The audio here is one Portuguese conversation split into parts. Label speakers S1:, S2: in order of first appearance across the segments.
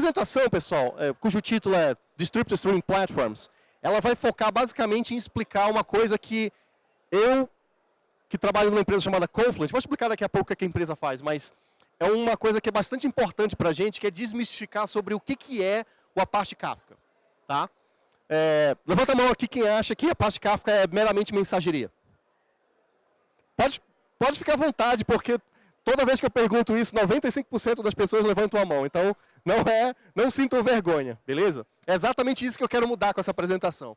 S1: apresentação, pessoal, cujo título é Distributed Streaming Platforms, ela vai focar basicamente em explicar uma coisa que eu, que trabalho numa empresa chamada Confluent, vou explicar daqui a pouco o que a empresa faz, mas é uma coisa que é bastante importante para a gente, que é desmistificar sobre o que é o Apache Kafka. Tá? Levanta a mão aqui quem acha que Apache Kafka é meramente mensageria. Pode ficar à vontade, porque toda vez que eu pergunto isso, 95% das pessoas levantam a mão. Então, não sintam vergonha, beleza? É exatamente isso que eu quero mudar com essa apresentação.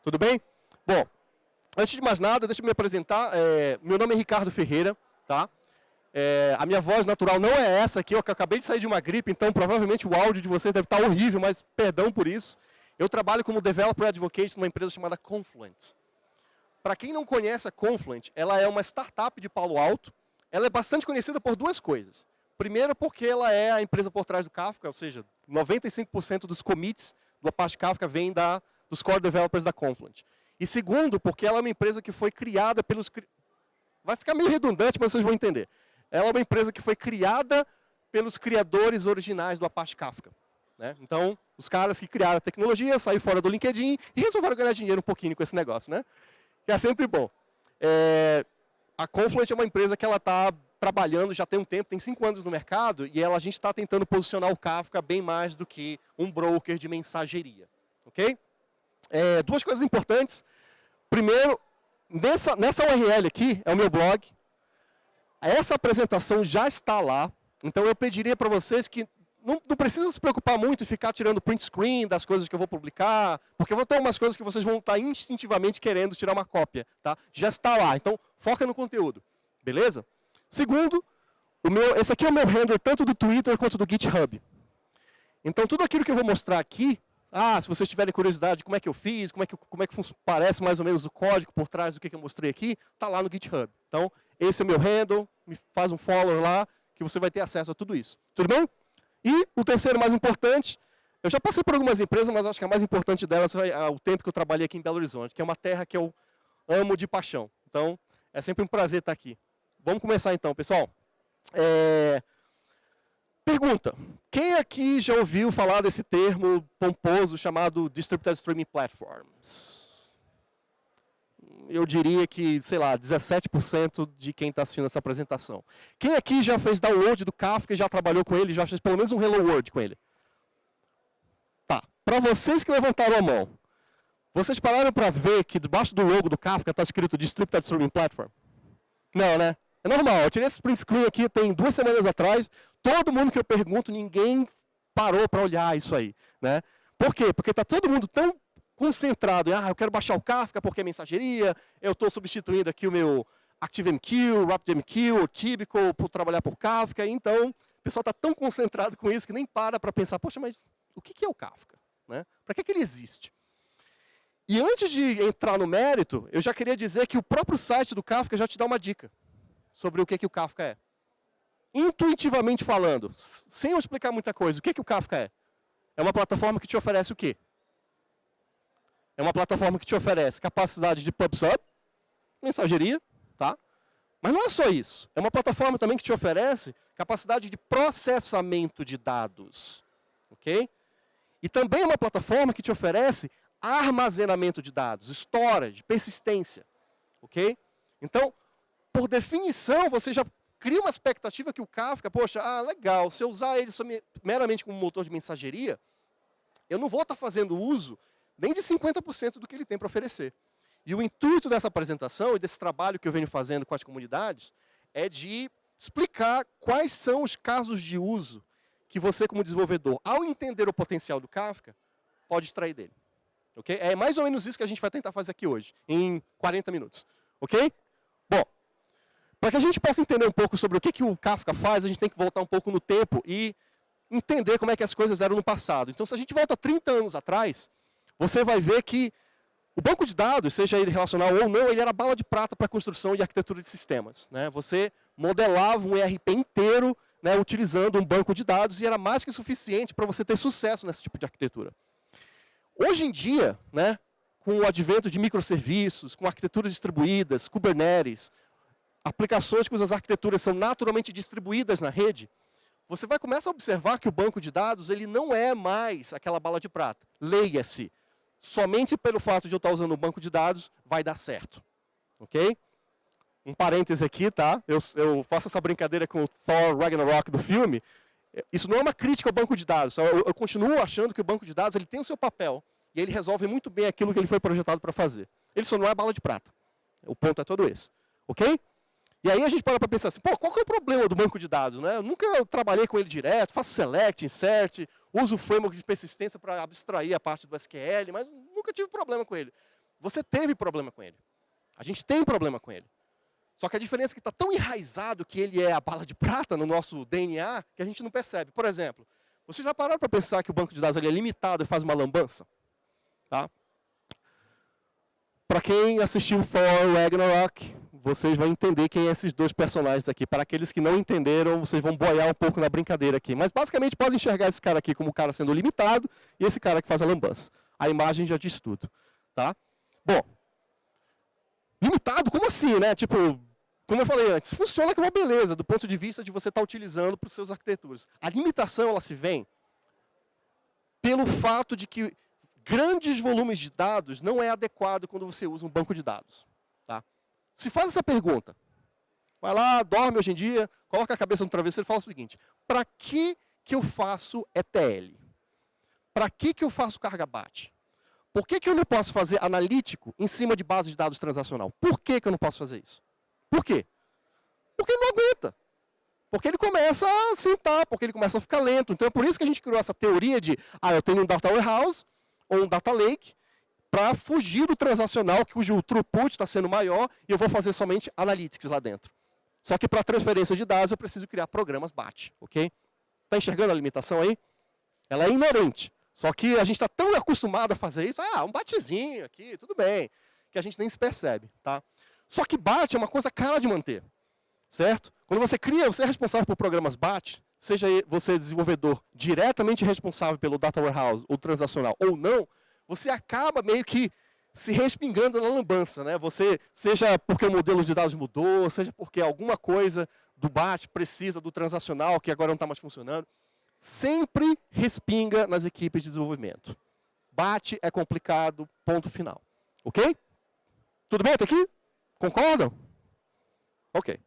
S1: Tudo bem? Bom, antes de mais nada, deixa eu me apresentar. Meu nome é Ricardo Ferreira, tá? A minha voz natural não é essa aqui, eu acabei de sair de uma gripe, então provavelmente o áudio de vocês deve estar horrível, mas perdão por isso. Eu trabalho como Developer Advocate numa empresa chamada Confluent. Para quem não conhece a Confluent, ela é uma startup de Palo Alto. Ela é bastante conhecida por duas coisas. Primeiro, porque ela é a empresa por trás do Kafka, ou seja, 95% dos commits do Apache Kafka vêm dos core developers da Confluent. E segundo, porque ela é uma empresa que foi criada pelos... Vai ficar meio redundante, mas vocês vão entender. Ela é uma empresa que foi criada pelos criadores originais do Apache Kafka. Né? Então, os caras que criaram a tecnologia saíram fora do LinkedIn e resolveram ganhar dinheiro um pouquinho com esse negócio. Né? Que é sempre bom. A Confluent é uma empresa que ela está trabalhando já tem um tempo, tem 5 anos no mercado, e a gente está tentando posicionar o Kafka bem mais do que um broker de mensageria. Ok? Duas coisas importantes. Primeiro, nessa URL aqui, é o meu blog. Essa apresentação já está lá, então eu pediria para vocês que não precisam se preocupar muito em ficar tirando print screen das coisas que eu vou publicar, porque vão ter umas coisas que vocês vão estar instintivamente querendo tirar uma cópia. Tá? Já está lá, então foca no conteúdo. Beleza? Segundo, esse aqui é o meu handle tanto do Twitter quanto do GitHub. Então tudo aquilo que eu vou mostrar aqui, se vocês tiverem curiosidade de como é que eu fiz, como é que parece mais ou menos o código por trás do que eu mostrei aqui, está lá no GitHub. Então, esse é o meu handle, me faz um follow lá, que você vai ter acesso a tudo isso. Tudo bem? E o terceiro mais importante, eu já passei por algumas empresas, mas acho que a mais importante delas é o tempo que eu trabalhei aqui em Belo Horizonte, que é uma terra que eu amo de paixão. Então, é sempre um prazer estar aqui. Vamos começar então, pessoal. Pergunta. Quem aqui já ouviu falar desse termo pomposo chamado Distributed Streaming Platforms? Eu diria que, sei lá, 17% de quem está assistindo essa apresentação. Quem aqui já fez download do Kafka e já trabalhou com ele, já fez pelo menos um Hello World com ele? Tá. Para vocês que levantaram a mão, vocês pararam para ver que debaixo do logo do Kafka está escrito Distributed Streaming Platform? Não, né? É normal. Eu tirei esse print screen aqui tem 2 semanas atrás. Todo mundo que eu pergunto, ninguém parou para olhar isso aí. Né? Por quê? Porque está todo mundo tão concentrado em, eu quero baixar o Kafka porque é mensageria, eu estou substituindo aqui o meu ActiveMQ, RapidMQ, o Typical, por trabalhar por Kafka. Então, o pessoal está tão concentrado com isso que nem para pensar, poxa, mas o que é o Kafka? Né? Para que ele existe? E antes de entrar no mérito, eu já queria dizer que o próprio site do Kafka já te dá uma dica sobre o que o Kafka é. Intuitivamente falando, sem eu explicar muita coisa, o que o Kafka é? É uma plataforma que te oferece o quê? É uma plataforma que te oferece capacidade de pub-sub, mensageria, tá? Mas não é só isso. É uma plataforma também que te oferece capacidade de processamento de dados. Ok? E também é uma plataforma que te oferece armazenamento de dados, storage, persistência. Ok? Então, por definição, você já cria uma expectativa que o Kafka, poxa, legal, se eu usar ele meramente como motor de mensageria, eu não vou estar fazendo uso nem de 50% do que ele tem para oferecer. E o intuito dessa apresentação e desse trabalho que eu venho fazendo com as comunidades é de explicar quais são os casos de uso que você, como desenvolvedor, ao entender o potencial do Kafka, pode extrair dele. Okay? É mais ou menos isso que a gente vai tentar fazer aqui hoje, em 40 minutos. Ok? Bom, para que a gente possa entender um pouco sobre o que o Kafka faz, a gente tem que voltar um pouco no tempo e entender como é que as coisas eram no passado. Então, se a gente volta 30 anos atrás, você vai ver que o banco de dados, seja ele relacional ou não, ele era bala de prata para a construção e arquitetura de sistemas. Né? Você modelava um ERP inteiro, né, utilizando um banco de dados e era mais que suficiente para você ter sucesso nesse tipo de arquitetura. Hoje em dia, né, com o advento de microserviços, com arquiteturas distribuídas, Kubernetes, aplicações cujas arquiteturas são naturalmente distribuídas na rede, você vai começar a observar que o banco de dados ele não é mais aquela bala de prata. Leia-se. Somente pelo fato de eu estar usando o banco de dados, vai dar certo. Ok? Um parêntese aqui, tá? Eu faço essa brincadeira com o Thor Ragnarok do filme. Isso não é uma crítica ao banco de dados. Eu continuo achando que o banco de dados ele tem o seu papel. E ele resolve muito bem aquilo que ele foi projetado para fazer. Ele só não é bala de prata. O ponto é todo esse. Ok? E aí a gente para pensar assim, pô, qual que é o problema do banco de dados? Né? Eu nunca trabalhei com ele direto, faço select, insert, uso o framework de persistência para abstrair a parte do SQL, mas nunca tive problema com ele. Você teve problema com ele. A gente tem problema com ele. Só que a diferença é que está tão enraizado que ele é a bala de prata no nosso DNA que a gente não percebe. Por exemplo, vocês já pararam para pensar que o banco de dados ele é limitado e faz uma lambança? Tá? Para quem assistiu Thor Ragnarok, vocês vão entender quem é esses dois personagens aqui. Para aqueles que não entenderam, vocês vão boiar um pouco na brincadeira aqui. Mas basicamente podem enxergar esse cara aqui como o cara sendo limitado e esse cara que faz a lambança. A imagem já diz tudo. Tá? Bom, limitado, como assim, né? Tipo, como eu falei antes, funciona com uma beleza do ponto de vista de você estar utilizando para os seus arquiteturas. A limitação, ela se vem pelo fato de que grandes volumes de dados não é adequado quando você usa um banco de dados. Tá? Se faz essa pergunta, vai lá, dorme hoje em dia, coloca a cabeça no travesseiro e fala o seguinte, para que eu faço ETL? Para que eu faço carga bate? Por que eu não posso fazer analítico em cima de base de dados transacional? Por que eu não posso fazer isso? Por quê? Porque ele não aguenta. Porque ele começa a sentar, porque ele começa a ficar lento. Então é por isso que a gente criou essa teoria de, eu tenho um data warehouse ou um data lake para fugir do transacional, cujo throughput está sendo maior, e eu vou fazer somente analytics lá dentro. Só que para transferência de dados eu preciso criar programas batch, ok? Está enxergando a limitação aí? Ela é inerente. Só que a gente está tão acostumado a fazer isso, um batchzinho aqui, tudo bem, que a gente nem se percebe, tá? Só que batch é uma coisa cara de manter, certo? Quando você cria, você é responsável por programas batch, seja você desenvolvedor diretamente responsável pelo data warehouse ou transacional ou não, você acaba meio que se respingando na lambança, né? Você, seja porque o modelo de dados mudou, seja porque alguma coisa do batch precisa do transacional, que agora não está mais funcionando, sempre respinga nas equipes de desenvolvimento. Batch é complicado, ponto final. Ok? Tudo bem até aqui? Concordam? Ok.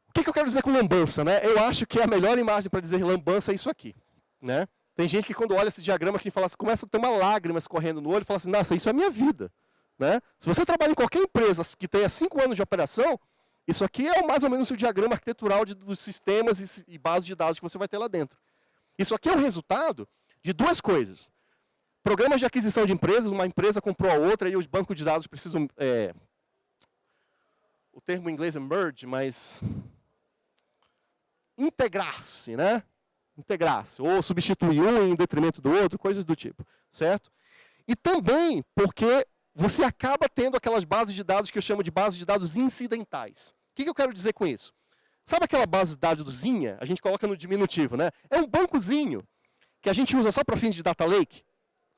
S1: O que eu quero dizer com lambança? Né? Eu acho que a melhor imagem para dizer lambança é isso aqui. Né? Tem gente que quando olha esse diagrama aqui, fala assim, começa a ter uma lágrima escorrendo no olho e fala assim, nossa, isso é a minha vida. Né? Se você trabalha em qualquer empresa que tenha 5 anos de operação, isso aqui é mais ou menos o diagrama arquitetural dos sistemas e bases de dados que você vai ter lá dentro. Isso aqui é o resultado de duas coisas. Programas de aquisição de empresas, uma empresa comprou a outra e os bancos de dados precisam... o termo em inglês é merge, mas... integrar-se, né? Integrar-se, ou substituir um em detrimento do outro, coisas do tipo, certo? E também porque você acaba tendo aquelas bases de dados que eu chamo de bases de dados incidentais. O que eu quero dizer com isso? Sabe aquela base de dados zinha? A gente coloca no diminutivo, né? É um bancozinho que a gente usa só para fins de data lake.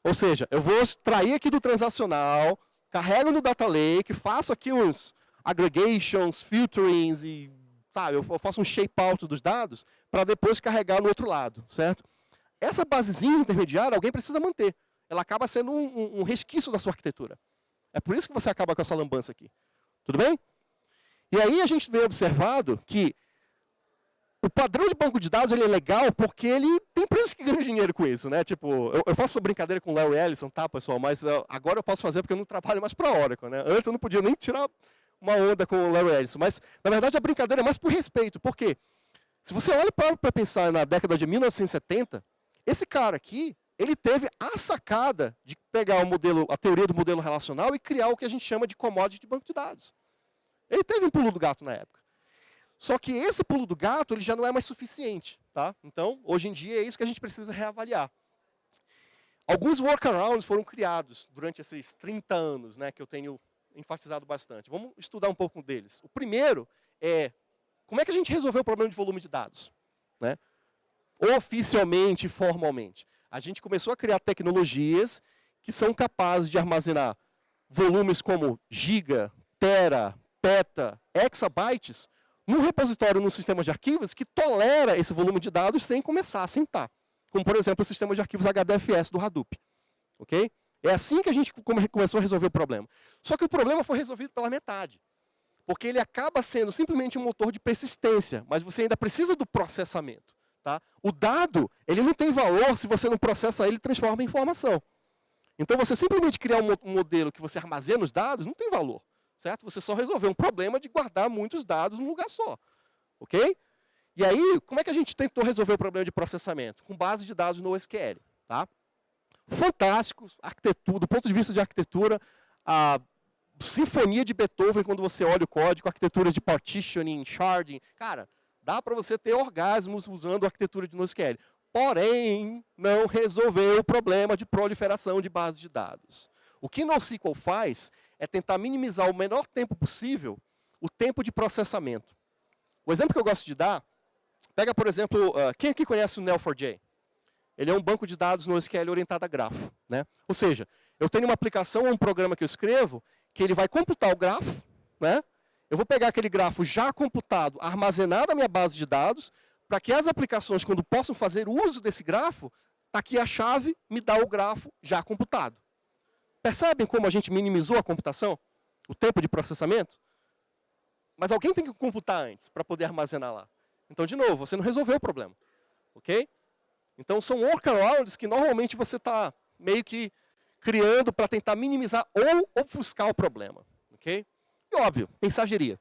S1: Ou seja, eu vou extrair aqui do transacional, carrego no data lake, faço aqui uns aggregations, filterings e sabe, eu faço um shape-out dos dados para depois carregar no outro lado, certo? Essa basezinha intermediária alguém precisa manter. Ela acaba sendo um resquício da sua arquitetura. É por isso que você acaba com essa lambança aqui. Tudo bem? E aí a gente vem observado que o padrão de banco de dados ele é legal porque ele tem empresas que ganham dinheiro com isso, né? Tipo, eu faço essa brincadeira com o Larry Ellison, tá, pessoal? Mas agora eu posso fazer porque eu não trabalho mais para a Oracle, né? Antes eu não podia nem tirar uma onda com o Larry Ellison. Mas, na verdade, a brincadeira é mais por respeito. Por quê? Se você olha para pensar na década de 1970, esse cara aqui, ele teve a sacada de pegar a teoria do modelo relacional e criar o que a gente chama de commodity de banco de dados. Ele teve um pulo do gato na época. Só que esse pulo do gato ele já não é mais suficiente. Tá? Então, hoje em dia, é isso que a gente precisa reavaliar. Alguns workarounds foram criados durante esses 30 anos, né, que eu tenho enfatizado bastante. Vamos estudar um pouco deles. O primeiro é, como é que a gente resolveu o problema de volume de dados? Né? Oficialmente e formalmente. A gente começou a criar tecnologias que são capazes de armazenar volumes como giga, tera, peta, exabytes, num repositório, num sistema de arquivos, que tolera esse volume de dados sem começar a assentar. Como, por exemplo, o sistema de arquivos HDFS do Hadoop. Ok? É assim que a gente começou a resolver o problema. Só que o problema foi resolvido pela metade. Porque ele acaba sendo simplesmente um motor de persistência, mas você ainda precisa do processamento. Tá? O dado, ele não tem valor se você não processa ele e transforma em informação. Então, você simplesmente criar um modelo que você armazena os dados, não tem valor. Certo? Você só resolveu um problema de guardar muitos dados num lugar só. Ok? E aí, como é que a gente tentou resolver o problema de processamento? Com base de dados no SQL. Tá? Fantástico, arquitetura, do ponto de vista de arquitetura, a sinfonia de Beethoven, quando você olha o código, arquiteturas de partitioning, sharding, cara, dá para você ter orgasmos usando a arquitetura de NoSQL. Porém, não resolveu o problema de proliferação de bases de dados. O que NoSQL faz é tentar minimizar o menor tempo possível o tempo de processamento. O exemplo que eu gosto de dar, pega, por exemplo, quem aqui conhece o Neo4j? Ele é um banco de dados no SQL orientado a grafo. Né? Ou seja, eu tenho uma aplicação ou um programa que eu escrevo, que ele vai computar o grafo, né? Eu vou pegar aquele grafo já computado, armazenado na minha base de dados, para que as aplicações, quando possam fazer uso desse grafo, está aqui a chave, me dá o grafo já computado. Percebem como a gente minimizou a computação? O tempo de processamento? Mas alguém tem que computar antes, para poder armazenar lá. Então, de novo, você não resolveu o problema. Ok? Então, são workarounds que normalmente você está meio que criando para tentar minimizar ou ofuscar o problema. Ok? E óbvio, mensageria.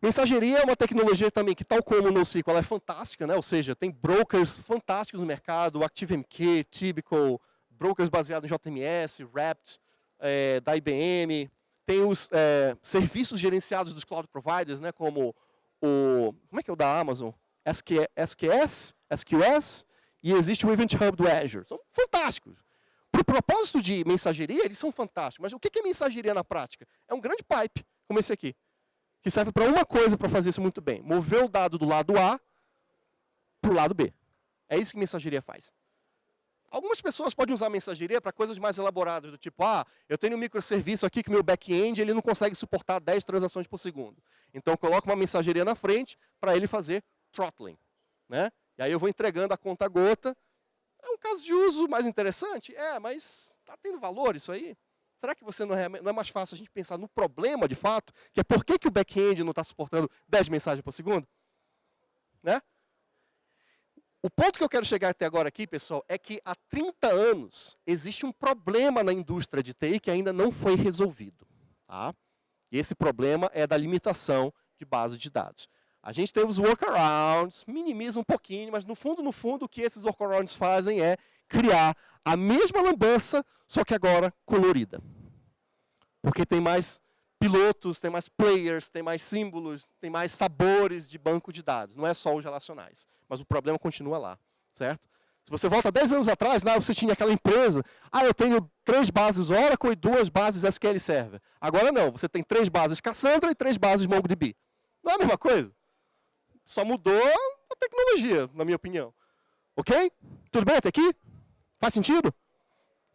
S1: Mensageria é uma tecnologia também que, tal como o NoSQL, ela é fantástica, né? Ou seja, tem brokers fantásticos no mercado, ActiveMQ, Typical, brokers baseados em JMS, Rapt, da IBM. Tem os serviços gerenciados dos cloud providers, né? Como como é que é o da Amazon? SQS, e existe o Event Hub do Azure. São fantásticos. Para o propósito de mensageria, eles são fantásticos. Mas o que é mensageria na prática? É um grande pipe, como esse aqui, que serve para uma coisa para fazer isso muito bem. Mover o dado do lado A para o lado B. É isso que mensageria faz. Algumas pessoas podem usar mensageria para coisas mais elaboradas, do tipo, eu tenho um microserviço aqui que o meu back-end ele não consegue suportar 10 transações por segundo. Então, eu coloco uma mensageria na frente para ele fazer throttling. Né? E aí eu vou entregando a conta gota. É um caso de uso mais interessante? Mas está tendo valor isso aí? Será que não é mais fácil a gente pensar no problema, de fato, que é por que o back-end não está suportando 10 mensagens por segundo? Né? O ponto que eu quero chegar até agora aqui, pessoal, é que há 30 anos existe um problema na indústria de TI que ainda não foi resolvido. Tá? E esse problema é da limitação de base de dados. A gente tem os workarounds, minimiza um pouquinho, mas no fundo, o que esses workarounds fazem é criar a mesma lambança, só que agora colorida. Porque tem mais pilotos, tem mais players, tem mais símbolos, tem mais sabores de banco de dados. Não é só os relacionais, mas o problema continua lá, certo? Se você volta 10 anos atrás, você tinha aquela empresa, eu tenho 3 bases Oracle e 2 bases SQL Server. Agora não, você tem 3 bases Cassandra e 3 bases MongoDB. Não é a mesma coisa? Só mudou a tecnologia, na minha opinião. Ok? Tudo bem até aqui? Faz sentido?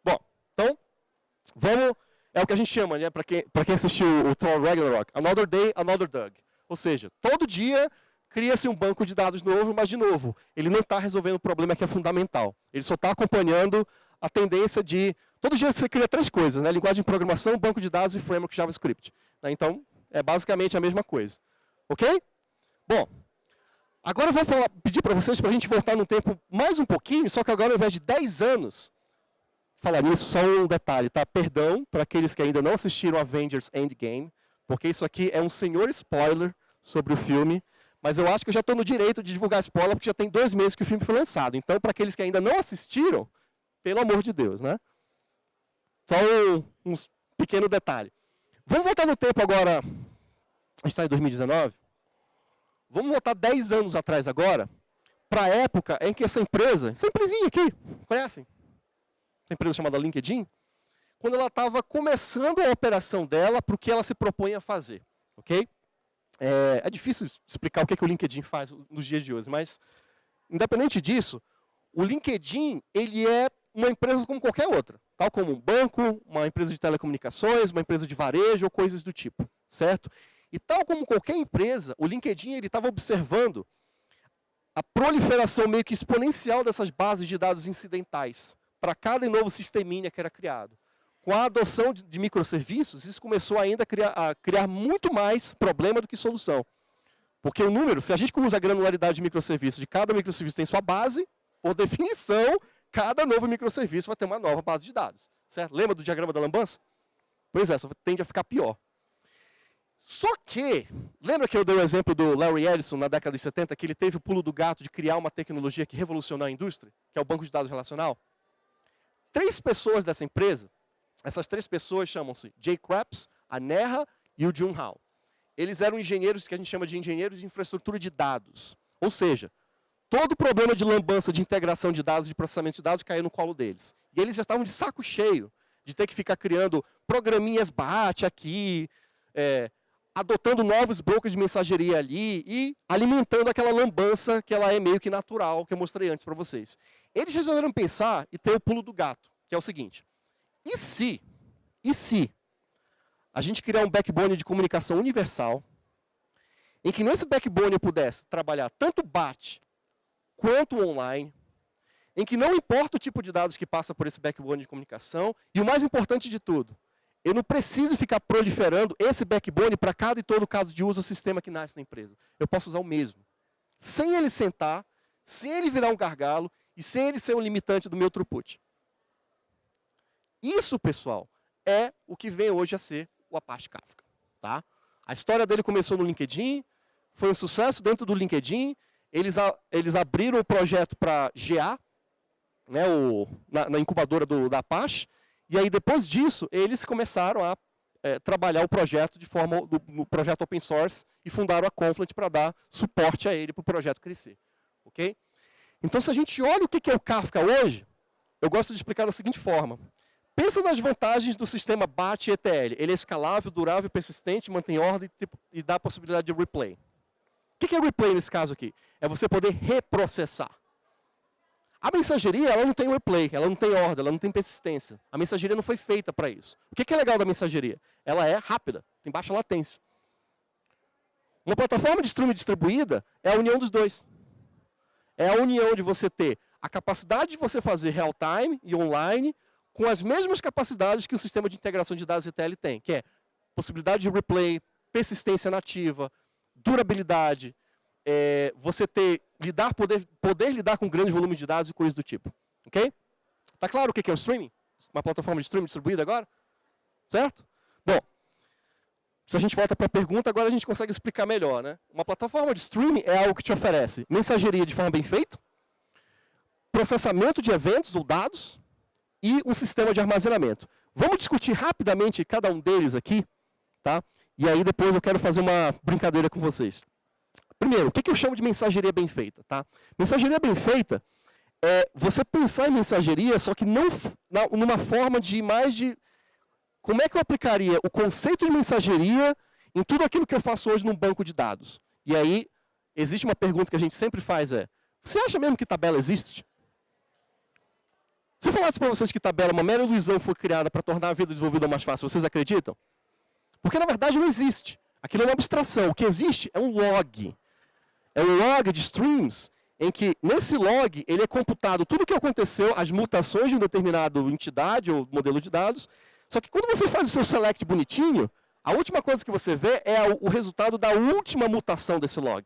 S1: Bom, então, é o que a gente chama, né, para quem assistiu o Thor Ragnarok, Another Day, Another Doug. Ou seja, todo dia cria-se um banco de dados novo, mas, de novo, ele não está resolvendo o problema que é fundamental. Ele só está acompanhando a tendência de... Todo dia você cria 3 coisas, né? Linguagem de programação, banco de dados e framework JavaScript. Né? Então, é basicamente a mesma coisa. Ok? Bom, agora eu vou pedir para vocês para a gente voltar no tempo mais um pouquinho, só que agora, ao invés de 10 anos, falar nisso, só um detalhe, tá? Perdão para aqueles que ainda não assistiram Avengers Endgame, porque isso aqui é um senhor spoiler sobre o filme, mas eu acho que eu já estou no direito de divulgar spoiler, porque já tem 2 meses que o filme foi lançado. Então, para aqueles que ainda não assistiram, pelo amor de Deus, né? Só um pequeno detalhe. Vamos voltar no tempo agora, a gente está em 2019, vamos voltar 10 anos atrás agora, para a época em que essa empresinha aqui, conhecem? Essa empresa chamada LinkedIn, quando ela estava começando a operação dela para o que ela se propõe a fazer. Ok? É difícil explicar o que o LinkedIn faz nos dias de hoje, mas, independente disso, o LinkedIn ele é uma empresa como qualquer outra, tal como um banco, uma empresa de telecomunicações, uma empresa de varejo ou coisas do tipo, certo? E tal como qualquer empresa, o LinkedIn estava observando a proliferação meio que exponencial dessas bases de dados incidentais para cada novo sisteminha que era criado. Com a adoção de microserviços, isso começou ainda a criar muito mais problema do que solução. Porque o número, se a gente usa a granularidade de microserviço, de cada microserviço tem sua base, por definição, cada novo microserviço vai ter uma nova base de dados. Certo? Lembra do diagrama da lambança? Pois é, só tende a ficar pior. Só que, lembra que eu dei o exemplo do Larry Ellison na década de 70, que ele teve o pulo do gato de criar uma tecnologia que revolucionou a indústria, que é o banco de dados relacional? 3 pessoas dessa empresa, essas 3 pessoas chamam-se Jay Kreps, a Neha e o Jun Hao. Eles eram engenheiros que a gente chama de engenheiros de infraestrutura de dados. Ou seja, todo o problema de lambança, de integração de dados, de processamento de dados, caiu no colo deles. E eles já estavam de saco cheio de ter que ficar criando programinhas BAT aqui, adotando novos brokers de mensageria ali e alimentando aquela lambança que ela é meio que natural, que eu mostrei antes para vocês. Eles resolveram pensar e ter o pulo do gato, que é o seguinte: e se a gente criar um backbone de comunicação universal, em que nesse backbone eu pudesse trabalhar tanto BAT quanto online, em que não importa o tipo de dados que passa por esse backbone de comunicação, e o mais importante de tudo, eu não preciso ficar proliferando esse backbone para cada e todo caso de uso do sistema que nasce na empresa. Eu posso usar o mesmo. Sem ele sentar, sem ele virar um gargalo e sem ele ser um limitante do meu throughput. Isso, pessoal, é o que vem hoje a ser o Apache Kafka. Tá? A história dele começou no LinkedIn, foi um sucesso dentro do LinkedIn. Eles abriram o projeto para GA, né, na incubadora da Apache. E aí, depois disso, eles começaram a trabalhar o projeto no projeto open source e fundaram a Confluent para dar suporte a ele para o projeto crescer. Okay? Então, se a gente olha o que é o Kafka hoje, eu gosto de explicar da seguinte forma. Pensa nas vantagens do sistema BAT e ETL. Ele é escalável, durável, persistente, mantém ordem e dá a possibilidade de replay. O que é replay nesse caso aqui? É você poder reprocessar. A mensageria, ela não tem replay, ela não tem ordem, ela não tem persistência. A mensageria não foi feita para isso. O que é legal da mensageria? Ela é rápida, tem baixa latência. Uma plataforma de streaming distribuída é a união dos dois. É a união de você ter a capacidade de você fazer real-time e online com as mesmas capacidades que o sistema de integração de dados ETL tem, que é possibilidade de replay, persistência nativa, durabilidade, você poder lidar com grandes volumes de dados e coisas do tipo. Ok? Tá claro o que é o streaming? Uma plataforma de streaming distribuída agora? Certo? Bom, se a gente volta para a pergunta, agora a gente consegue explicar melhor. Né? Uma plataforma de streaming é algo que te oferece mensageria de forma bem feita, processamento de eventos ou dados e um sistema de armazenamento. Vamos discutir rapidamente cada um deles aqui, tá? E aí depois eu quero fazer uma brincadeira com vocês. Primeiro, o que eu chamo de mensageria bem feita? Tá? Mensageria bem feita é você pensar em mensageria, só que não numa forma de como é que eu aplicaria o conceito de mensageria em tudo aquilo que eu faço hoje num banco de dados. E aí, existe uma pergunta que a gente sempre faz, você acha mesmo que tabela existe? Se eu falasse para vocês que tabela, uma mera ilusão, foi criada para tornar a vida do desenvolvedor mais fácil, vocês acreditam? Porque, na verdade, não existe. Aquilo é uma abstração. O que existe é um log. É um log de streams, em que, nesse log, ele é computado tudo o que aconteceu, as mutações de uma determinada entidade ou modelo de dados. Só que quando você faz o seu select bonitinho, a última coisa que você vê é o resultado da última mutação desse log.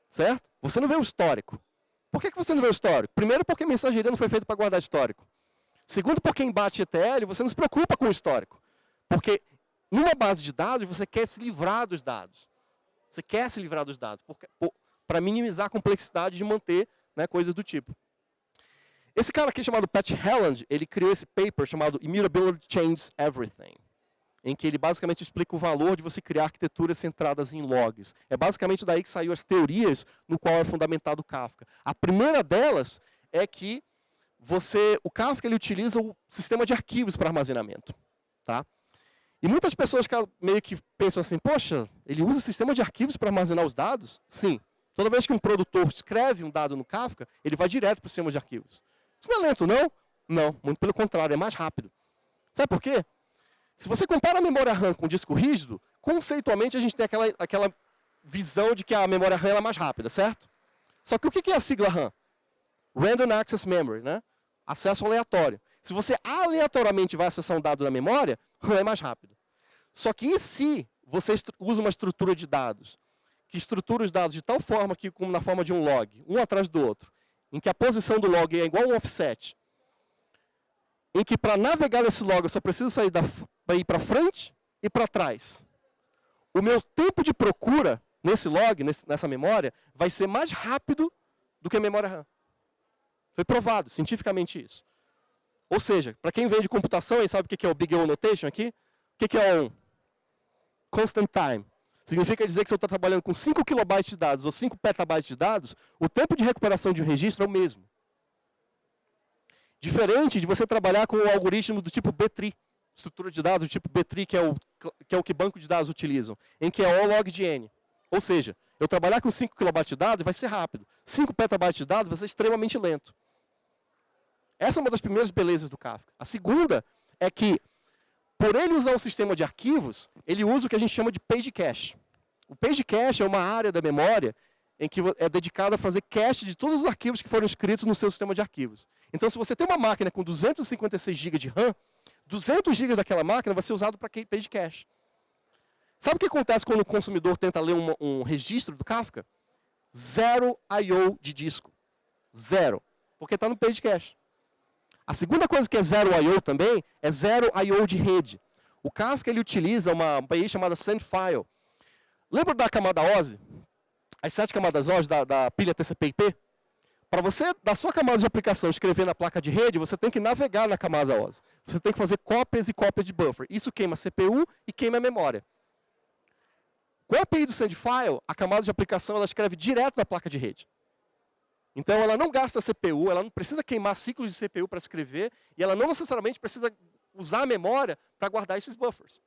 S1: Certo? Você não vê o histórico. Por que você não vê o histórico? Primeiro, porque a mensageria não foi feita para guardar histórico. Segundo, porque em BAT ETL, você não se preocupa com o histórico. Porque numa base de dados, você quer se livrar dos dados. Você quer se livrar dos dados, para minimizar a complexidade de manter, né, coisas do tipo. Esse cara aqui, chamado Pat Helland, ele criou esse paper chamado Immutability Changes Everything, em que ele basicamente explica o valor de você criar arquiteturas centradas em logs. É basicamente daí que saiu as teorias no qual é fundamentado o Kafka. A primeira delas é que o Kafka ele utiliza o sistema de arquivos para armazenamento. Tá? E muitas pessoas meio que pensam assim, poxa, ele usa o sistema de arquivos para armazenar os dados? Sim. Toda vez que um produtor escreve um dado no Kafka, ele vai direto para o sistema de arquivos. Isso não é lento, não? Não, muito pelo contrário, é mais rápido. Sabe por quê? Se você compara a memória RAM com o disco rígido, conceitualmente, a gente tem aquela visão de que a memória RAM é mais rápida, certo? Só que o que é a sigla RAM? Random Access Memory, né? Acesso aleatório. Se você aleatoriamente vai acessar um dado na memória, RAM é mais rápido. Só que e se você usa uma estrutura de dados, que estrutura os dados de tal forma que, como na forma de um log, um atrás do outro, em que a posição do log é igual a um offset, em que para navegar nesse log eu só preciso sair para ir para frente e para trás. O meu tempo de procura nesse log, nessa memória, vai ser mais rápido do que a memória RAM. Foi provado, cientificamente isso. Ou seja, para quem vem de computação e sabe o que é o Big O Notation aqui, o que é o Constant Time? Significa dizer que se eu estou trabalhando com 5 KB de dados ou 5 petabytes de dados, o tempo de recuperação de um registro é o mesmo. Diferente de você trabalhar com um algoritmo do tipo B-tree, estrutura de dados do tipo B-tree, que é o que banco de dados utilizam, em que é O log de N. Ou seja, eu trabalhar com 5 KB de dados vai ser rápido. 5 petabytes de dados vai ser extremamente lento. Essa é uma das primeiras belezas do Kafka. A segunda é que, por ele usar um sistema de arquivos, ele usa o que a gente chama de page cache. O page cache é uma área da memória em que é dedicada a fazer cache de todos os arquivos que foram escritos no seu sistema de arquivos. Então, se você tem uma máquina com 256 GB de RAM, 200 GB daquela máquina vai ser usado para page cache. Sabe o que acontece quando o consumidor tenta ler um registro do Kafka? Zero I/O de disco. Zero. Porque está no page cache. A segunda coisa que é zero I/O também é zero I/O de rede. O Kafka ele utiliza uma API chamada SendFile. Lembra da camada OSI? As 7 camadas OSI da pilha TCP/IP? Para você, da sua camada de aplicação, escrever na placa de rede, você tem que navegar na camada OSI. Você tem que fazer cópias e cópias de buffer. Isso queima a CPU e queima a memória. Com a API do SendFile, a camada de aplicação ela escreve direto na placa de rede. Então, ela não gasta CPU, ela não precisa queimar ciclos de CPU para escrever, e ela não necessariamente precisa usar a memória para guardar esses buffers.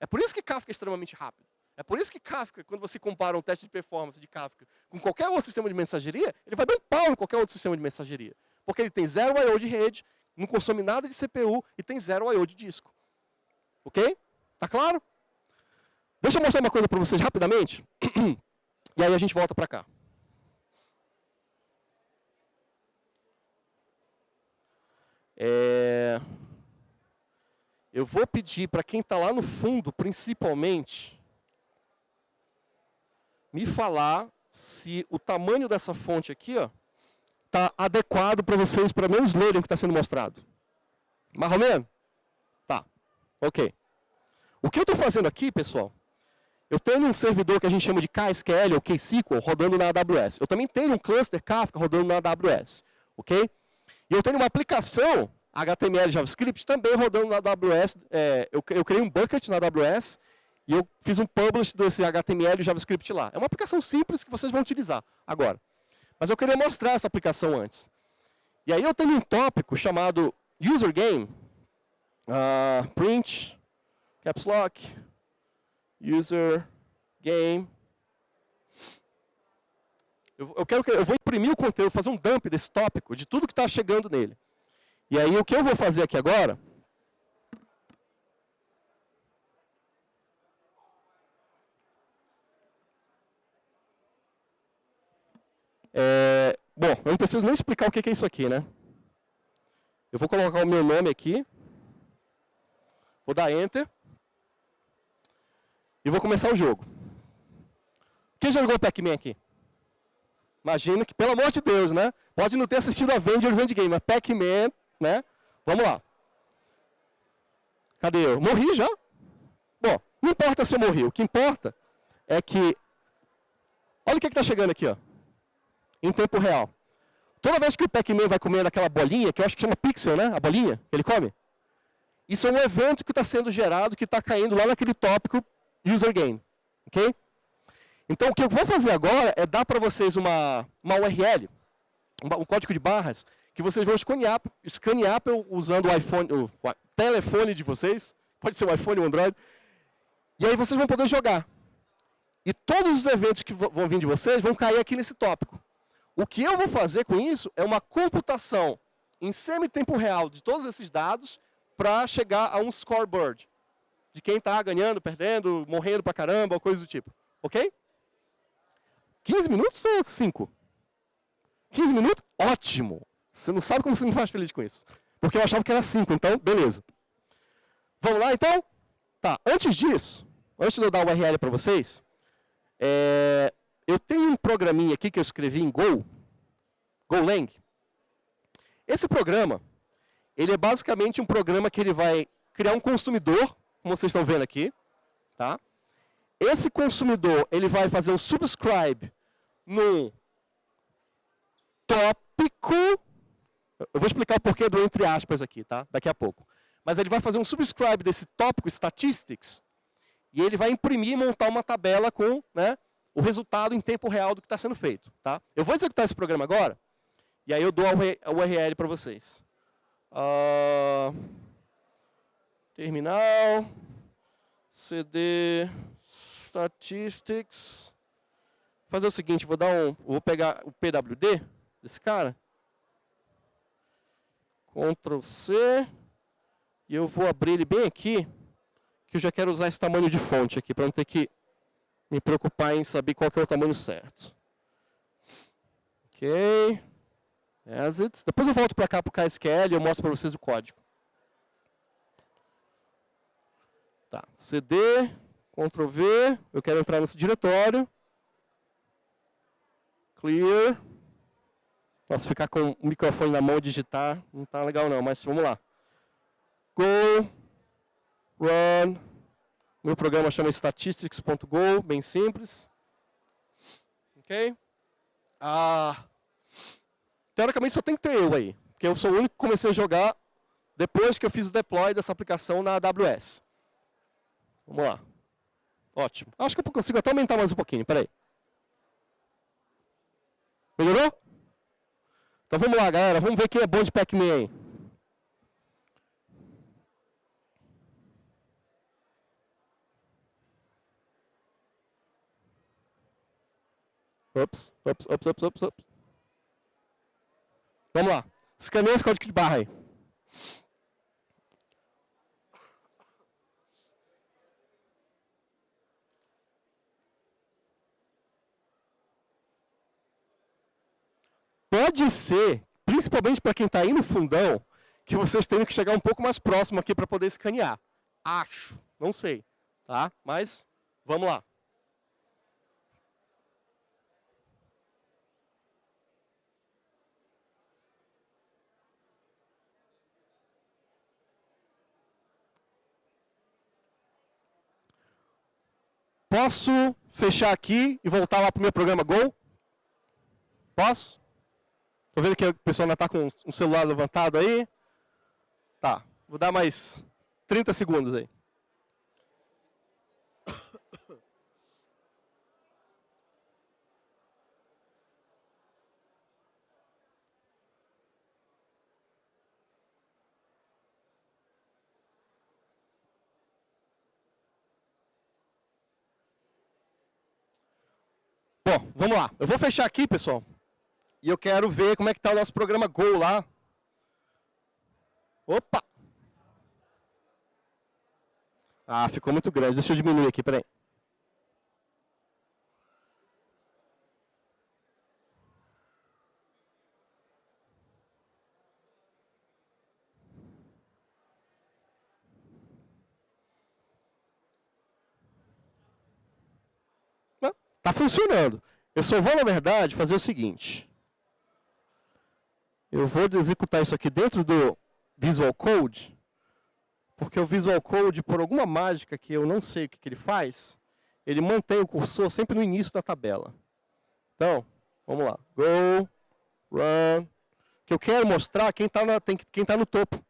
S1: É por isso que Kafka é extremamente rápido. É por isso que Kafka, quando você compara um teste de performance de Kafka com qualquer outro sistema de mensageria, ele vai dar um pau em qualquer outro sistema de mensageria. Porque ele tem zero I/O de rede, não consome nada de CPU e tem zero I/O de disco. Ok? Tá claro? Deixa eu mostrar uma coisa para vocês rapidamente, e aí a gente volta para cá. Eu vou pedir para quem está lá no fundo, principalmente, me falar se o tamanho dessa fonte aqui está adequado para vocês, para menos lerem o que está sendo mostrado. Mais ou menos? Tá. Ok. O que eu estou fazendo aqui, pessoal, eu tenho um servidor que a gente chama de KSQL ou KSQL rodando na AWS. Eu também tenho um cluster Kafka rodando na AWS. Ok? E eu tenho uma aplicação HTML e JavaScript também rodando na AWS. Eu criei um bucket na AWS e eu fiz um publish desse HTML e JavaScript lá. É uma aplicação simples que vocês vão utilizar agora. Mas eu queria mostrar essa aplicação antes. E aí eu tenho um tópico chamado User Game. Print, caps lock, User Game. Eu vou imprimir o conteúdo, fazer um dump desse tópico, de tudo que está chegando nele. E aí o que eu vou fazer aqui agora bom, eu não preciso nem explicar o que é isso aqui, né? Eu vou colocar o meu nome aqui, vou dar Enter, e vou começar o jogo. Quem já jogou Pac-Man aqui? Imagino que, pelo amor de Deus, né? Pode não ter assistido Avengers Endgame, mas Pac-Man, né? Vamos lá. Cadê eu? Morri já? Bom, não importa se eu morri. O que importa é que... Olha o que está chegando aqui, ó. Em tempo real. Toda vez que o Pac-Man vai comendo aquela bolinha, que eu acho que chama pixel, né? A bolinha que ele come. Isso é um evento que está sendo gerado, que está caindo lá naquele tópico User Game. Ok? Então, o que eu vou fazer agora é dar para vocês uma URL, um código de barras, que vocês vão escanear usando o iPhone, o telefone de vocês, pode ser o iPhone ou o Android, e aí vocês vão poder jogar. E todos os eventos que vão vir de vocês vão cair aqui nesse tópico. O que eu vou fazer com isso é uma computação em semi-tempo real de todos esses dados para chegar a um scoreboard. de quem está ganhando, perdendo, morrendo pra caramba, ou coisa do tipo. Ok? 15 minutos ou 5? 15 minutos? Ótimo! Você não sabe como você me faz feliz com isso. Porque eu achava que era 5, então, beleza. Vamos lá, então? Tá, antes disso, antes de eu dar o URL para vocês, eu tenho um programinha aqui que eu escrevi em Golang. Esse programa, ele é basicamente um programa que ele vai criar um consumidor, como vocês estão vendo aqui. Tá? Esse consumidor, ele vai fazer um subscribe num tópico. Eu vou explicar o porquê do entre aspas aqui, tá? Daqui a pouco. Mas ele vai fazer um subscribe desse tópico Statistics e ele vai imprimir e montar uma tabela com, né, o resultado em tempo real do que está sendo feito. Tá? Eu vou executar esse programa agora e aí eu dou a URL para vocês. Terminal, cd, statistics. Vou fazer o seguinte, vou pegar o pwd desse cara. Ctrl C. E eu vou abrir ele bem aqui, que eu já quero usar esse tamanho de fonte aqui, para não ter que me preocupar em saber qual que é o tamanho certo. Ok. As it. Depois eu volto para cá para o KSQL e eu mostro para vocês o código. Tá. CD, Ctrl V, eu quero entrar nesse diretório. Clear. Nossa, ficar com o microfone na mão e digitar não tá legal não, mas vamos lá. Go, run. Meu programa chama statistics.go, bem simples. Ok? Teoricamente só tem que ter eu aí, porque eu sou o único que comecei a jogar depois que eu fiz o deploy dessa aplicação na AWS. Vamos lá. Ótimo. Acho que eu consigo até aumentar mais um pouquinho, peraí. Melhorou? Então vamos lá, galera. Vamos ver quem é bom de Pac-Man aí. Ops. Vamos lá. Escaneia esse código de barra aí. Pode ser, principalmente para quem está aí no fundão, que vocês tenham que chegar um pouco mais próximo aqui para poder escanear. Acho, não sei, tá? Mas vamos lá. Posso fechar aqui e voltar lá para o meu programa Go? Posso? Estou vendo que o pessoal ainda está com um celular levantado aí. Tá, vou dar mais 30 segundos aí. Bom, vamos lá. Eu vou fechar aqui, pessoal. E eu quero ver como é que está o nosso programa Go lá. Opa! Ah, ficou muito grande. Deixa eu diminuir aqui, peraí. Está funcionando. Eu só vou, na verdade, fazer o seguinte. Eu vou executar isso aqui dentro do Visual Code, porque o Visual Code, por alguma mágica que eu não sei o que ele faz, ele mantém o cursor sempre no início da tabela. Então, vamos lá. Go, run. Que eu quero mostrar quem está no topo.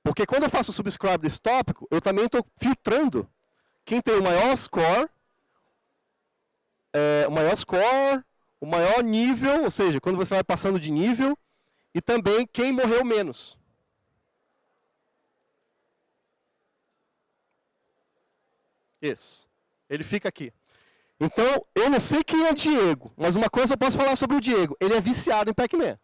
S1: Porque quando eu faço o subscribe desse tópico, eu também estou filtrando quem tem o maior score, o maior nível, ou seja, quando você vai passando de nível, e também quem morreu menos. Isso. Ele fica aqui. Então, eu não sei quem é Diego, mas uma coisa eu posso falar sobre o Diego. Ele é viciado em Pac-Man.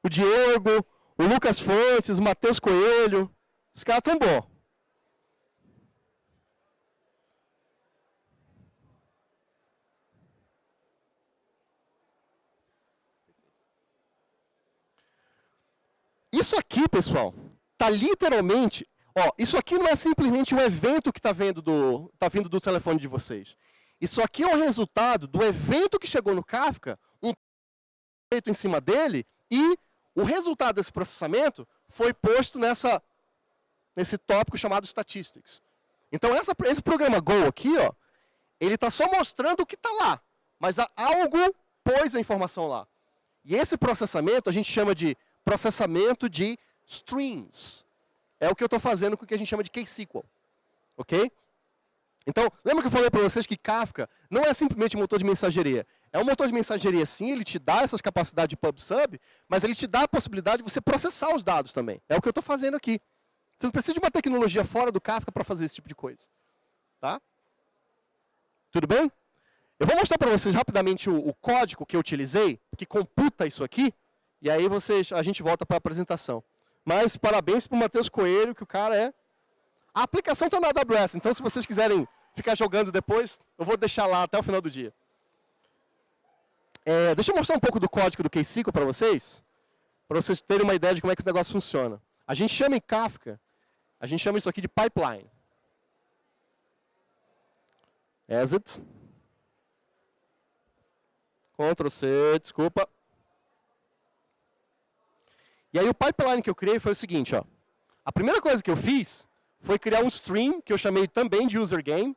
S1: O Diego, o Lucas Fontes, o Matheus Coelho, Os caras estão bons. Isso aqui, pessoal, está literalmente... Ó, isso aqui não é simplesmente um evento que está vindo do telefone de vocês. Isso aqui é o resultado do evento que chegou no Kafka, um feito em cima dele, e o resultado desse processamento foi posto nesse tópico chamado Statistics. Então, esse programa Go aqui, ó, ele está só mostrando o que está lá, mas algo pôs a informação lá. E esse processamento a gente chama de processamento de streams. É o que eu estou fazendo com o que a gente chama de KSQL. Ok? Então, lembra que eu falei para vocês que Kafka não é simplesmente um motor de mensageria. É um motor de mensageria, sim, ele te dá essas capacidades de pub-sub, mas ele te dá a possibilidade de você processar os dados também. É o que eu estou fazendo aqui. Você não precisa de uma tecnologia fora do Kafka para fazer esse tipo de coisa. Tá? Tudo bem? Eu vou mostrar para vocês rapidamente o código que eu utilizei, que computa isso aqui, e aí a gente volta para a apresentação. Mas parabéns para o Matheus Coelho, que o cara é... A aplicação está na AWS, então se vocês quiserem ficar jogando depois, eu vou deixar lá até o final do dia. Deixa eu mostrar um pouco do código do KSQL para vocês terem uma ideia de como é que o negócio funciona. A gente chama em Kafka, a gente chama isso aqui de pipeline. Exit. Ctrl C, desculpa. E aí o pipeline que eu criei foi o seguinte, ó. A primeira coisa que eu fiz foi criar um stream, que eu chamei também de user game,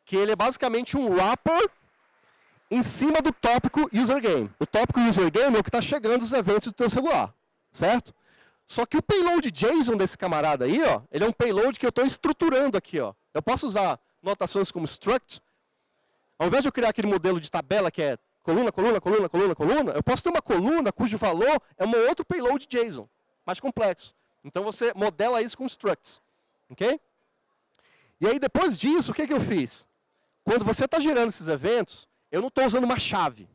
S1: que ele é basicamente um wrapper em cima do tópico user game. O tópico user game é o que está chegando os eventos do teu celular, certo? Só que o payload JSON desse camarada aí, ó, ele é um payload que eu estou estruturando aqui, ó. Eu posso usar notações como struct. Ao invés de eu criar aquele modelo de tabela que é coluna, coluna, coluna, coluna, coluna, eu posso ter uma coluna cujo valor é um outro payload JSON, mais complexo. Então você modela isso com structs. Ok? E aí depois disso, o que eu fiz? Quando você está gerando esses eventos, eu não estou usando uma chave.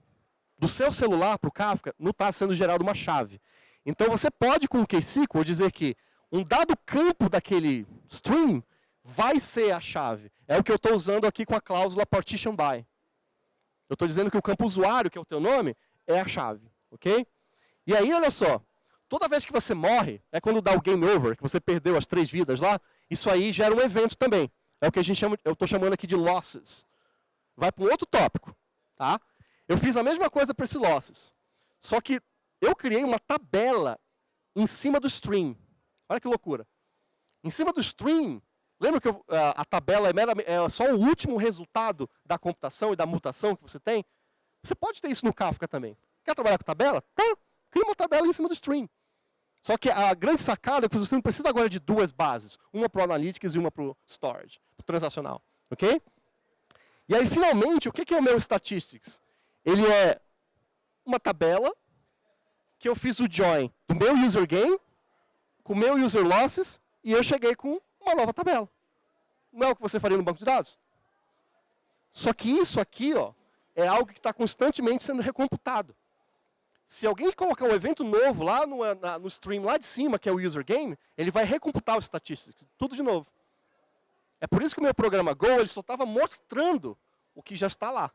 S1: Do seu celular para o Kafka, não está sendo gerada uma chave. Então você pode, com o KSQL, dizer que um dado campo daquele stream vai ser a chave. É o que eu estou usando aqui com a cláusula partition by. Eu estou dizendo que o campo usuário, que é o teu nome, é a chave. Ok? E aí, olha só. Toda vez que você morre, é quando dá o game over, que você perdeu as 3 vidas lá, isso aí gera um evento também. É o que a gente chama, eu estou chamando aqui de losses. Vai para um outro tópico. Tá? Eu fiz a mesma coisa para esse losses. Só que eu criei uma tabela em cima do stream. Olha que loucura. Em cima do stream, lembra que a tabela é só o último resultado da computação e da mutação que você tem? Você pode ter isso no Kafka também. Quer trabalhar com tabela? Tá. Cria uma tabela em cima do stream. Só que a grande sacada é que você não precisa agora de 2 bases. Uma para o Analytics e uma para o Storage, para o transacional. Ok? E aí, finalmente, o que é o meu Statistics? Ele é uma tabela que eu fiz o join do meu user game com o meu user losses e eu cheguei com uma nova tabela. Não é o que você faria no banco de dados? Só que isso aqui, ó, é algo que está constantemente sendo recomputado. Se alguém colocar um evento novo lá no stream lá de cima, que é o user game, ele vai recomputar os statistics, tudo de novo. É por isso que o meu programa Go, ele só estava mostrando o que já está lá.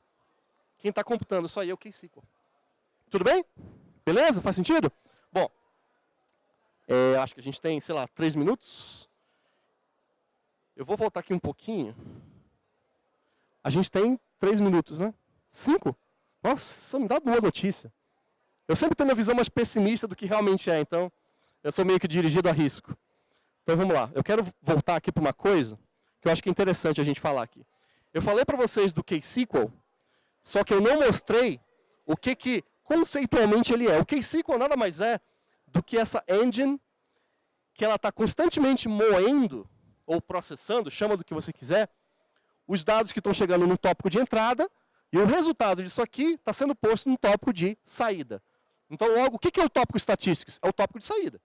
S1: Quem está computando isso aí é o KSQL. Tudo bem? Beleza? Faz sentido? Bom, acho que a gente tem, sei lá, 3 minutos. Eu vou voltar aqui um pouquinho. A gente tem 3 minutos, né? 5? Nossa, isso me dá boa notícia. Eu sempre tenho uma visão mais pessimista do que realmente é, então eu sou meio que dirigido a risco. Então vamos lá. Eu quero voltar aqui para uma coisa que eu acho que é interessante a gente falar aqui. Eu falei para vocês do KSQL, só que eu não mostrei o que conceitualmente ele é. O KSQL nada mais é do que essa engine que ela está constantemente moendo ou processando, chama do que você quiser, os dados que estão chegando no tópico de entrada e o resultado disso aqui está sendo posto no tópico de saída. Então, logo, o que é o tópico Statistics? É o tópico de saída.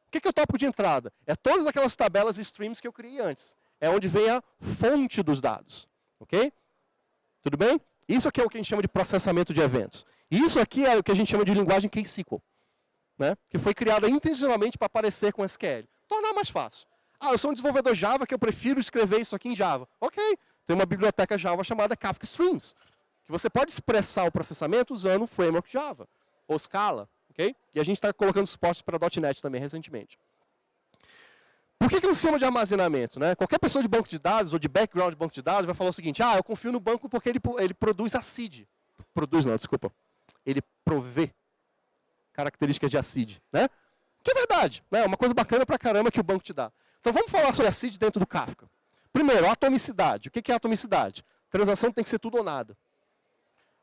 S1: O que é o tópico de entrada? É todas aquelas tabelas e streams que eu criei antes. É onde vem a fonte dos dados. Ok? Tudo bem? Isso aqui é o que a gente chama de processamento de eventos. E isso aqui é o que a gente chama de linguagem KSQL. Né? Que foi criada intencionalmente para parecer com SQL. tornar mais fácil. Ah, eu sou um desenvolvedor Java que eu prefiro escrever isso aqui em Java. Ok, tem uma biblioteca Java chamada Kafka Streams, que você pode expressar o processamento usando o framework Java, ou Scala. Okay? E a gente está colocando suporte para .NET também recentemente. Por que um sistema de armazenamento? Né? Qualquer pessoa de banco de dados ou de background de banco de dados vai falar o seguinte, eu confio no banco porque ele produz ACID. Produz não, desculpa. Ele provê características de ACID. Né? Que é verdade. É uma coisa bacana pra caramba que o banco te dá. Então vamos falar sobre ACID dentro do Kafka. Primeiro, atomicidade. O que é atomicidade? Transação tem que ser tudo ou nada.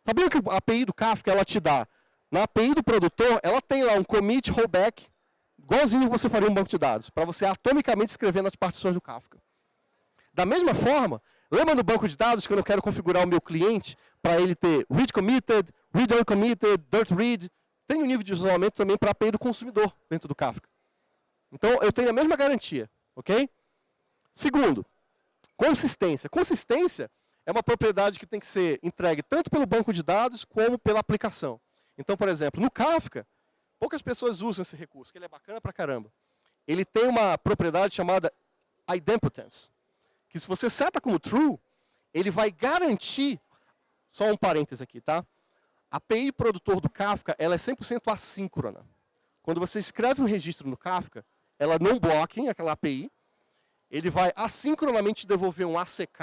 S1: Sabia que a API do Kafka ela te dá? Na API do produtor, ela tem lá um commit, rollback, igualzinho que você faria um banco de dados, para você atomicamente escrever nas partições do Kafka. Da mesma forma, lembra no banco de dados quando eu quero configurar o meu cliente para ele ter read committed, read uncommitted, dirt read? Tem um nível de isolamento também para a API do consumidor dentro do Kafka. Então, eu tenho a mesma garantia, ok? Segundo, consistência. Consistência é uma propriedade que tem que ser entregue tanto pelo banco de dados como pela aplicação. Então, por exemplo, no Kafka, poucas pessoas usam esse recurso, que ele é bacana pra caramba. Ele tem uma propriedade chamada idempotence, que se você seta como true, ele vai garantir, só um parêntese aqui, tá? A API produtor do Kafka, ela é 100% assíncrona. Quando você escreve um registro no Kafka, ela não bloqueia aquela API, ele vai assincronamente devolver um ACK,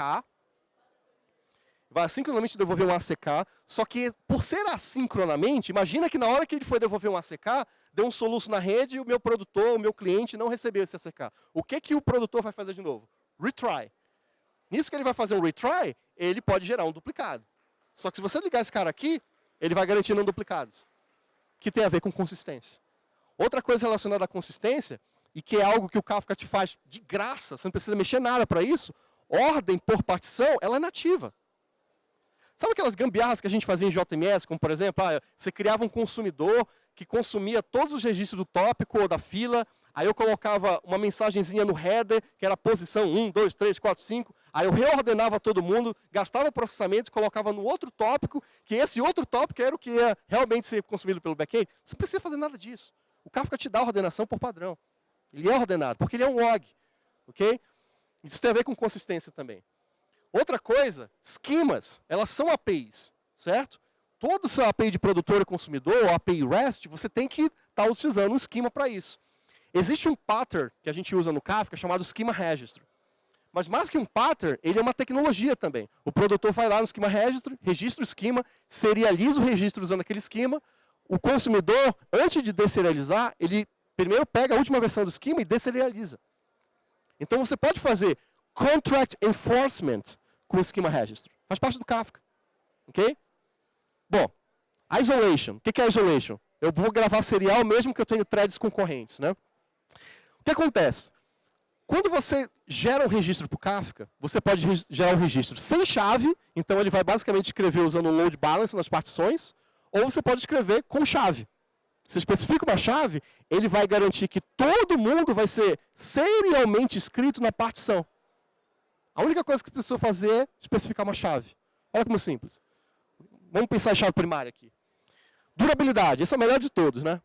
S1: só que por ser assincronamente, imagina que na hora que ele foi devolver um ACK, deu um soluço na rede e o meu produtor, o meu cliente não recebeu esse ACK. O que o produtor vai fazer de novo? Retry. Nisso que ele vai fazer um retry, ele pode gerar um duplicado. Só que se você ligar esse cara aqui, ele vai garantir não duplicados, que tem a ver com consistência. Outra coisa relacionada à consistência, e que é algo que o Kafka te faz de graça, você não precisa mexer nada para isso, ordem por partição, ela é nativa. Sabe aquelas gambiarras que a gente fazia em JMS, como por exemplo, você criava um consumidor que consumia todos os registros do tópico ou da fila, aí eu colocava uma mensagenzinha no header, que era a posição 1, 2, 3, 4, 5, aí eu reordenava todo mundo, gastava o processamento e colocava no outro tópico, que esse outro tópico era o que ia realmente ser consumido pelo back-end. Você não precisa fazer nada disso. O Kafka te dá a ordenação por padrão. Ele é ordenado, porque ele é um log. Ok? Isso tem a ver com consistência também. Outra coisa, esquemas, elas são APIs, certo? Todo seu API de produtor e consumidor, ou API REST, você tem que estar utilizando um esquema para isso. Existe um pattern que a gente usa no Kafka chamado Schema Registry. Mas mais que um pattern, ele é uma tecnologia também. O produtor vai lá no Schema Registry, registra o esquema, serializa o registro usando aquele esquema. O consumidor, antes de deserializar, ele primeiro pega a última versão do esquema e deserializa. Então você pode fazer Contract Enforcement com o Schema Registry. Faz parte do Kafka. Ok? Bom, Isolation. O que é Isolation? Eu vou gravar serial mesmo que eu tenha threads concorrentes. Né? O que acontece? Quando você gera um registro para o Kafka, você pode gerar um registro sem chave, então ele vai basicamente escrever usando um load balance nas partições, ou você pode escrever com chave. Você especifica uma chave, ele vai garantir que todo mundo vai ser serialmente escrito na partição. A única coisa que precisa fazer é especificar uma chave. Olha como simples. Vamos pensar em chave primária aqui. Durabilidade, esse é o melhor de todos, né?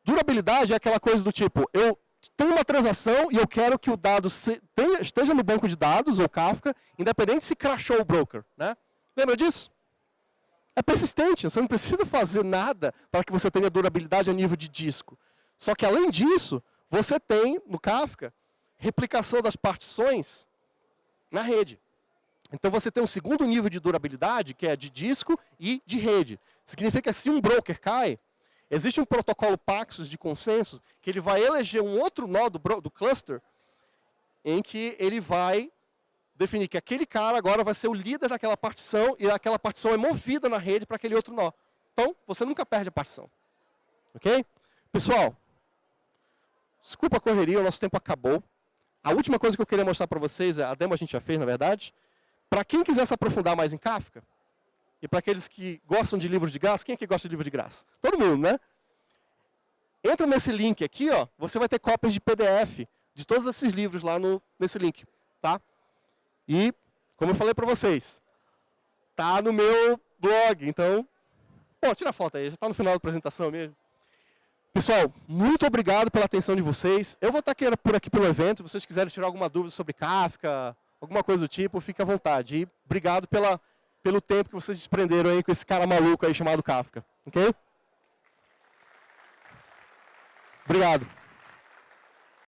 S1: Durabilidade é aquela coisa do tipo, eu tenho uma transação e eu quero que o dado esteja no banco de dados, ou Kafka, independente se crashou o broker. Né? Lembra disso? É persistente, você não precisa fazer nada para que você tenha durabilidade a nível de disco. Só que, além disso, você tem, no Kafka, replicação das partições na rede. Então, você tem um segundo nível de durabilidade, que é de disco e de rede. Significa que se um broker cai, existe um protocolo Paxos de consenso, que ele vai eleger um outro nó do cluster, em que ele vai definir que aquele cara agora vai ser o líder daquela partição, e aquela partição é movida na rede para aquele outro nó. Então, você nunca perde a partição. Ok? Pessoal, desculpa a correria, o nosso tempo acabou. A última coisa que eu queria mostrar para vocês, a demo a gente já fez, na verdade. Para quem quiser se aprofundar mais em Kafka, e para aqueles que gostam de livros de graça, quem é que gosta de livro de graça? Todo mundo, né? Entra nesse link aqui, ó, você vai ter cópias de PDF de todos esses livros lá nesse link. Tá? E, como eu falei para vocês, tá no meu blog, então... Pô, tira a foto aí, já está no final da apresentação mesmo. Pessoal, muito obrigado pela atenção de vocês. Eu vou estar por aqui pelo evento. Se vocês quiserem tirar alguma dúvida sobre Kafka, alguma coisa do tipo, fique à vontade. E obrigado pelo tempo que vocês desprenderam aí com esse cara maluco aí chamado Kafka. Ok? Obrigado.